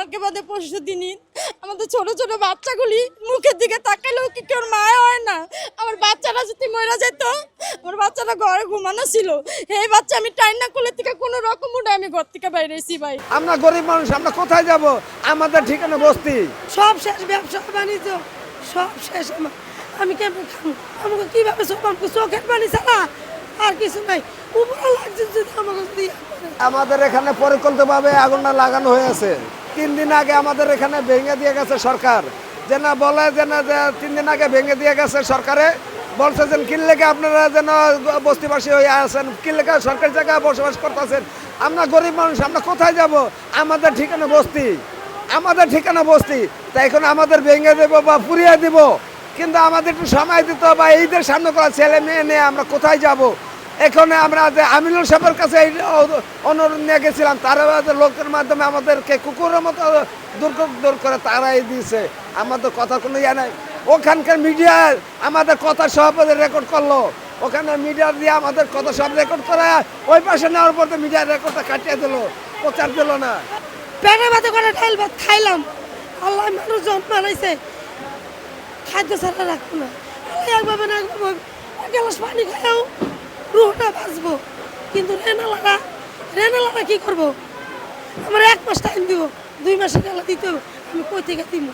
কালকে বাদে পরশু দিনই আমাদের ছোট ছোট বাচ্চাগুলি মুখের দিকে তাকাইলেও কি কেউ মায়া হয় না। আমার বাচ্চারা যদি মরে যেত, আমার বাচ্চারা ঘরে ঘুমানো ছিল, এই বাচ্চা আমি টাইনা কোলে থেকে কোনো রকম উঠে আমি ঘর থেকে বাইরে এসেছি ভাই। আমরা গরিব মানুষ, আমরা কোথায় যাব? আমাদের ঠিকানা বস্তি। সব শেষ, ব্যবসা বাণিজ্য সব শেষ। আমি কেমন খাবো? আমাকে কিভাবে চোখের পানি ছাড়া আর কিছু নাই। উপরে লাগছে যদি আমাকে দিয়ে আমাদের এখানে পরিকল্পিতভাবে আগুনটা লাগানো হয়েছে। 3 দিন আগে আমাদের এখানে ভেঙে দিয়ে গেছে সরকার। যে না বলে যে না, যে 3 দিন আগে ভেঙে দিয়ে গেছে সরকারে, বলছে যে কিনলেকে আপনারা যেন বস্তিবাসী হয়ে আছেন, কিনলেকে সরকারি জায়গায় বসবাস করতেছেন। আমরা গরিব মানুষ, আমরা কোথায় যাব? আমাদের ঠিকানা বস্তি, আমাদের ঠিকানা বস্তি। তাই এখন আমাদের ভেঙে দেবো বা পুড়িয়ে দিব, কিন্তু আমাদের একটু সময় দিতে হবে। ঈদের সামনে করা ছেলে মেয়ে নিয়ে আমরা কোথায় যাব? এখানে আমরা যে আমিনুল সাহেবের কাছে অনুরোধ নিয়ে গেছিলাম, তারা লোকের মাধ্যমে আমাদেরকে কুকুরের মতো দূর করে তারাই দিয়েছে। আমাদের কথা কোনো ইয়ে নাই। ওখানকার মিডিয়া আমাদের কথা সব রেকর্ড করলো, ওখানে মিডিয়া দিয়ে আমাদের কথা সব রেকর্ড করে ওই পাশে নেওয়ার পর তো মিডিয়ার রেকর্ডটা কাটিয়ে দিল, প্রচার দিল না। পেটে ভাতে করে ডাল ভাত খাইলাম। আল্লাহ মানুষজন বানাইছে, খাদ্য ছাড়া রাখবো না। একভাবে না একভাবে এক গ্লাস পানি খাইও রুহটা বাঁচবো। কিন্তু রেনালারা কি করবো? আমার 1 মাস টাইম দিব, 2 মাসের টাকা দিতে হবে। আমি কই থেকে দিব?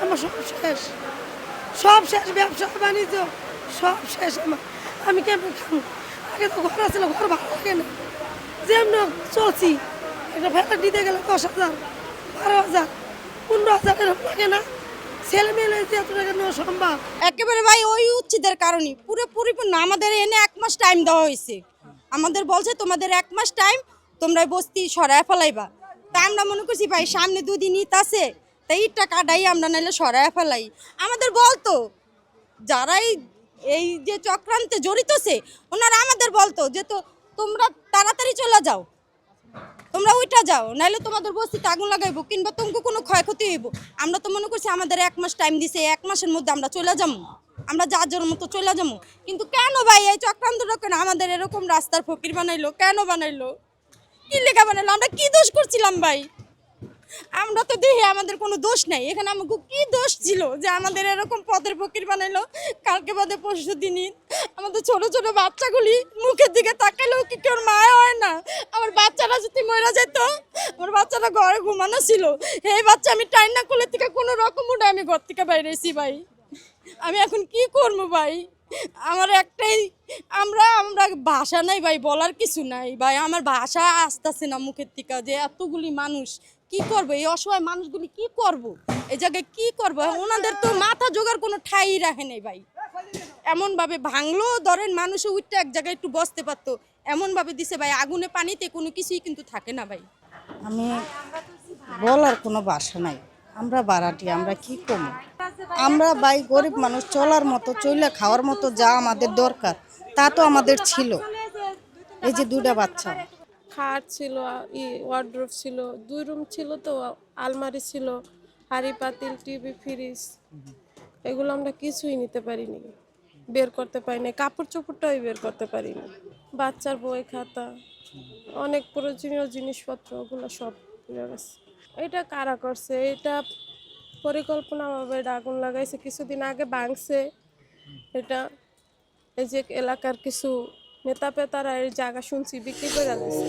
আমার সব শেষ, সব শেষ। ব্যবসা বাণিজ্য সব শেষ। আমি কেমন খাবো? আগে তো ঘর আছিল, ঘর ভালো লাগে না। যেমন চলছি, একটা ফ্ল্যাট দিতে গেলে 10,000, 12,000, 15,000 এরকম লাগে না? ছেলে মেয়ে এত টাকা নেওয়া সম্ভব? একেবারে ভাই ওই উচ্ছেদের কারণে পুরো পরিপূর্ণ আমাদের এনে 1 মাস টাইম দেওয়া হয়েছে। আমাদের বলছে তোমাদের 1 মাস টাইম, তোমরা বস্তি সরায় ফেলাইবা। তাই আমরা মনে করছি ভাই সামনে 2 দিন ঈদ আছে, তাই ঈদটা কাটাই আমরা নাইলে সরায় ফেলাই। আমাদের বলতো যারাই এই যে চক্রান্তে জড়িতছে ওনারা আমাদের বলতো যে তো তোমরা তাড়াতাড়ি চলে যাও, তোমরা ওইটা যাও, নাইলে তোমাদের বস্তিতে আগুন লাগাইবো কিংবা তোমাকে কোনো ক্ষয়ক্ষতি হইব। আমরা তো মনে করছি আমাদের 1 মাস টাইম দিছে, 1 মাসের মধ্যে আমরা চলে যাবো, আমরা যার যার মতো চলে যাবো। কিন্তু কেন ভাই এই চক্রান্তটা কেন আমাদের এরকম রাস্তার ফকির বানাইলো? কেন বানাইলো? কি লেখা বানাইলো? আমরা কি দোষ করছিলাম ভাই? আমরা তো দেখি আমাদের কোনো দোষ নাই। এখানে আমাকে কি দোষ ছিল যে আমাদের এরকম পথের ফকির বানাইলো? কালকে বাদে পরশু দিনই আমাদের ছোট ছোট বাচ্চাগুলি মুখের দিকে তাকাইলেও কি কেউ মায়া হয় না। আমার বাচ্চারা যদি মরে যেত, আমার বাচ্চারা ঘরে ঘুমানো ছিল, এই বাচ্চা আমি টাইনা কোলে থেকে কোনো রকম উঠে আমি ঘর থেকে বাইরে এসেছি ভাই। আমি এখন কি করবো ভাই? আমার একটাই আমরা ভাষা নাই ভাই, বলার কিছু নাই ভাই। আমার ভাষা আসতেছে না মুখের থেকে যে এতগুলি মানুষ কি করবো, এই অসহায় মানুষগুলি কি করব, এই জায়গায় কি করবো? ওনাদের তো মাথা জোগার কোনো ঠাই রাখে নাই ভাই। এমনভাবে ভাঙলো, ধরেন মানুষে উঠতে এক জায়গায় একটু বসতে পারতো, এমনভাবে দিছে ভাই। আগুনে পানিতে কোনো কিছুই কিন্তু থাকে না ভাই। আমি বলার কোনো ভাষা নাই। আমরা বাড়াটি, আমরা কি কম? আমরা ভাই গরিব মানুষ, চলার মতো চলে খাওয়ার মতো যা আমাদের দরকার তা তো আমাদের ছিল। এই যে 2টা বাচ্চা, খাট ছিল, ওয়ার্ড্রোব ছিল, 2 রুম ছিল, তো আলমারি ছিল, হাঁড়ি পাতিল, টিভি, ফ্রিজ, এগুলো আমরা কিছুই নিতে পারিনি, বের করতে পারিনি। কাপড় চোপড়টাই বের করতে পারিনি। বাচ্চার বই খাতা, অনেক প্রয়োজনীয় জিনিসপত্র, ওগুলো সব পুড়ে গেছে। এটা কারা করছে? এটা পরিকল্পনাভাবে এটা আগুন লাগাইছে। কিছুদিন আগে ভাঙছে এটা। এই যে এলাকার কিছু নেতা পেতারা এই জায়গা শুনছি বিক্রি করে দিয়েছে।